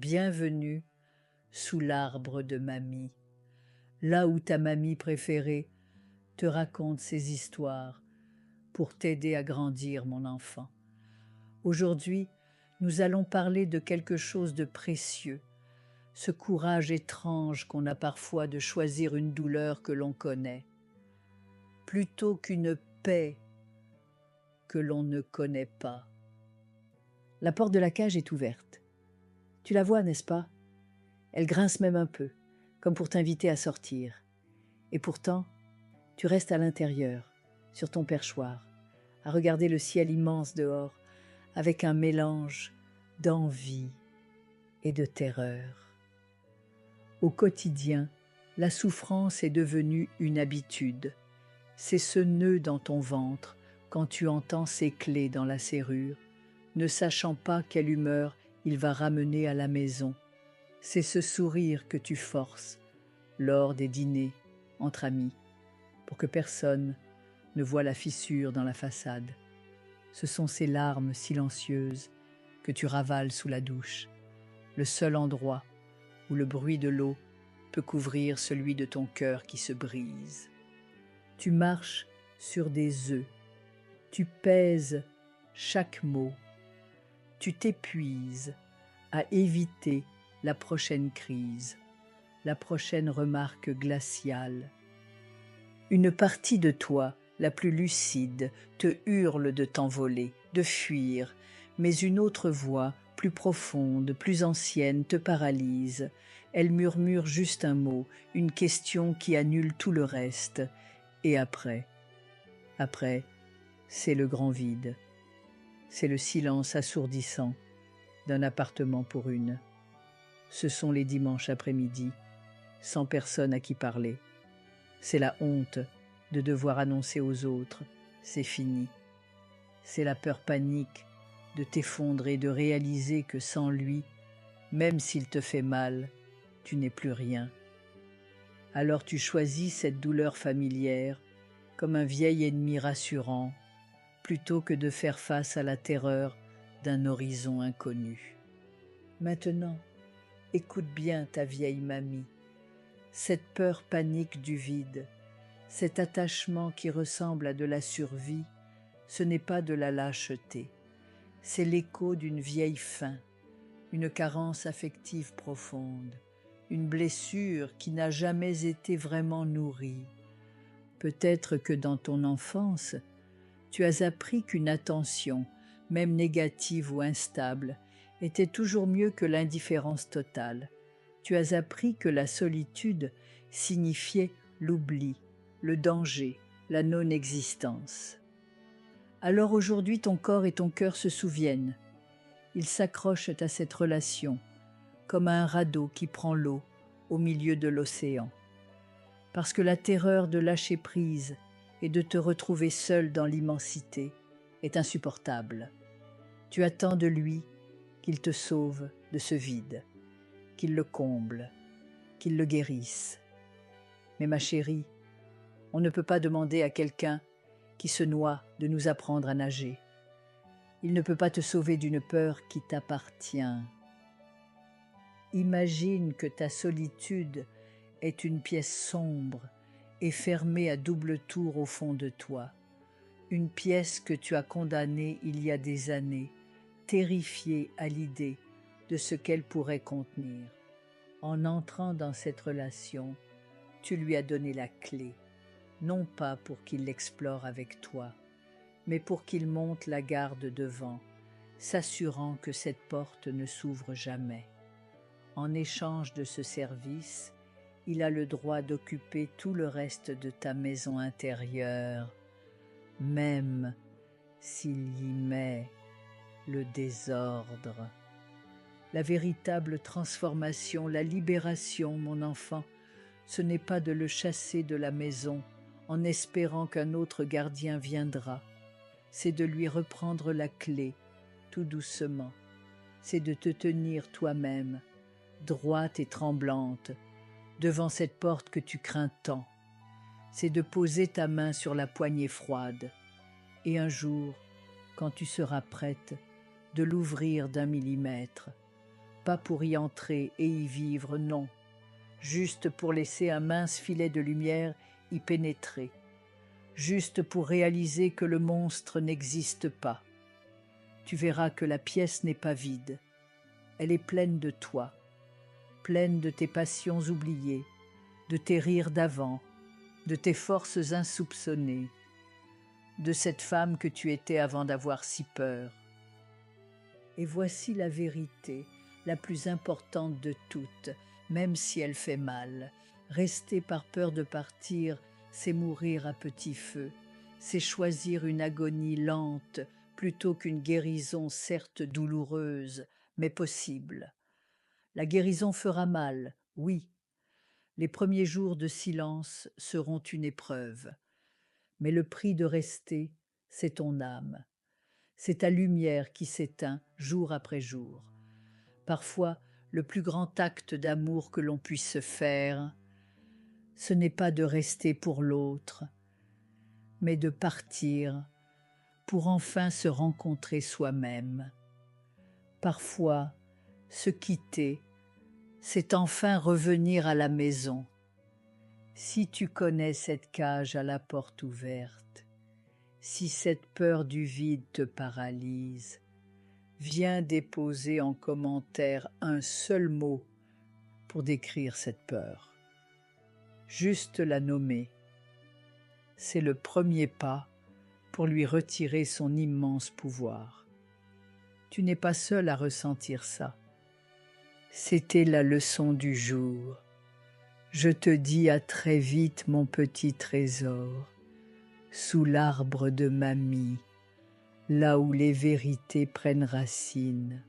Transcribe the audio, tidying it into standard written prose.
bienvenue sous l'arbre de mamie, là où ta mamie préférée te raconte ses histoires pour t'aider à grandir, mon enfant. Aujourd'hui, nous allons parler de quelque chose de précieux, ce courage étrange qu'on a parfois de choisir une douleur que l'on connaît, plutôt qu'une paix que l'on ne connaît pas. La porte de la cage est ouverte. Tu la vois, n'est-ce pas? Elle grince même un peu, comme pour t'inviter à sortir. Et pourtant, tu restes à l'intérieur, sur ton perchoir, à regarder le ciel immense dehors, avec un mélange d'envie et de terreur. Au quotidien, la souffrance est devenue une habitude. C'est ce nœud dans ton ventre quand tu entends ces clés dans la serrure, ne sachant pas quelle humeur il va ramener à la maison. C'est ce sourire que tu forces lors des dîners entre amis, pour que personne ne voie la fissure dans la façade. Ce sont ces larmes silencieuses que tu ravales sous la douche, le seul endroit où le bruit de l'eau peut couvrir celui de ton cœur qui se brise. Tu marches sur des œufs, tu pèses chaque mot, tu t'épuises à éviter la prochaine crise, la prochaine remarque glaciale. Une partie de toi, la plus lucide, te hurle de t'envoler, de fuir, mais une autre voix, plus profonde, plus ancienne, te paralyse. Elle murmure juste un mot, une question qui annule tout le reste. Et après, c'est le grand vide. C'est le silence assourdissant d'un appartement pour une. Ce sont les dimanches après-midi, sans personne à qui parler. C'est la honte de devoir annoncer aux autres « c'est fini ». C'est la peur panique de t'effondrer, de réaliser que sans lui, même s'il te fait mal, tu n'es plus rien. Alors tu choisis cette douleur familière comme un vieil ennemi rassurant, plutôt que de faire face à la terreur d'un horizon inconnu. Maintenant, écoute bien ta vieille mamie. Cette peur panique du vide, cet attachement qui ressemble à de la survie, ce n'est pas de la lâcheté, c'est l'écho d'une vieille faim, une carence affective profonde, une blessure qui n'a jamais été vraiment nourrie. Peut-être que dans ton enfance, tu as appris qu'une attention, même négative ou instable, était toujours mieux que l'indifférence totale. Tu as appris que la solitude signifiait l'oubli, le danger, la non-existence. Alors aujourd'hui, ton corps et ton cœur se souviennent. Ils s'accrochent à cette relation, comme à un radeau qui prend l'eau au milieu de l'océan. Parce que la terreur de lâcher prise et de te retrouver seul dans l'immensité est insupportable. Tu attends de lui qu'il te sauve de ce vide, qu'il le comble, qu'il le guérisse. Mais ma chérie, on ne peut pas demander à quelqu'un qui se noie de nous apprendre à nager. Il ne peut pas te sauver d'une peur qui t'appartient. Imagine que ta solitude est une pièce sombre et fermée à double tour au fond de toi. Une pièce que tu as condamnée il y a des années, terrifiée à l'idée de ce qu'elle pourrait contenir. En entrant dans cette relation, tu lui as donné la clé, non pas pour qu'il l'explore avec toi, mais pour qu'il monte la garde devant, s'assurant que cette porte ne s'ouvre jamais. En échange de ce service, il a le droit d'occuper tout le reste de ta maison intérieure, même s'il y met le désordre. La véritable transformation, la libération, mon enfant, ce n'est pas de le chasser de la maison en espérant qu'un autre gardien viendra. C'est de lui reprendre la clé, tout doucement. C'est de te tenir toi-même, droite et tremblante, devant cette porte que tu crains tant. C'est de poser ta main sur la poignée froide, et un jour, quand tu seras prête, de l'ouvrir d'1 millimètre, pas pour y entrer et y vivre, non, juste pour laisser un mince filet de lumière y pénétrer, juste pour réaliser que le monstre n'existe pas. Tu verras que la pièce n'est pas vide, elle est pleine de toi, pleine de tes passions oubliées, de tes rires d'avant, de tes forces insoupçonnées, de cette femme que tu étais avant d'avoir si peur. Et voici la vérité, la plus importante de toutes, même si elle fait mal. Rester par peur de partir, c'est mourir à petit feu, c'est choisir une agonie lente plutôt qu'une guérison certes douloureuse, mais possible. La guérison fera mal, oui. Les premiers jours de silence seront une épreuve. Mais le prix de rester, c'est ton âme. C'est ta lumière qui s'éteint jour après jour. Parfois, le plus grand acte d'amour que l'on puisse faire, ce n'est pas de rester pour l'autre, mais de partir pour enfin se rencontrer soi-même. Parfois, se quitter, c'est enfin revenir à la maison. Si tu connais cette cage à la porte ouverte, si cette peur du vide te paralyse, viens déposer en commentaire un seul mot pour décrire cette peur. Juste la nommer. C'est le premier pas pour lui retirer son immense pouvoir. Tu n'es pas seul à ressentir ça. C'était la leçon du jour. Je te dis à très vite, mon petit trésor, sous l'arbre de mamie, là où les vérités prennent racine.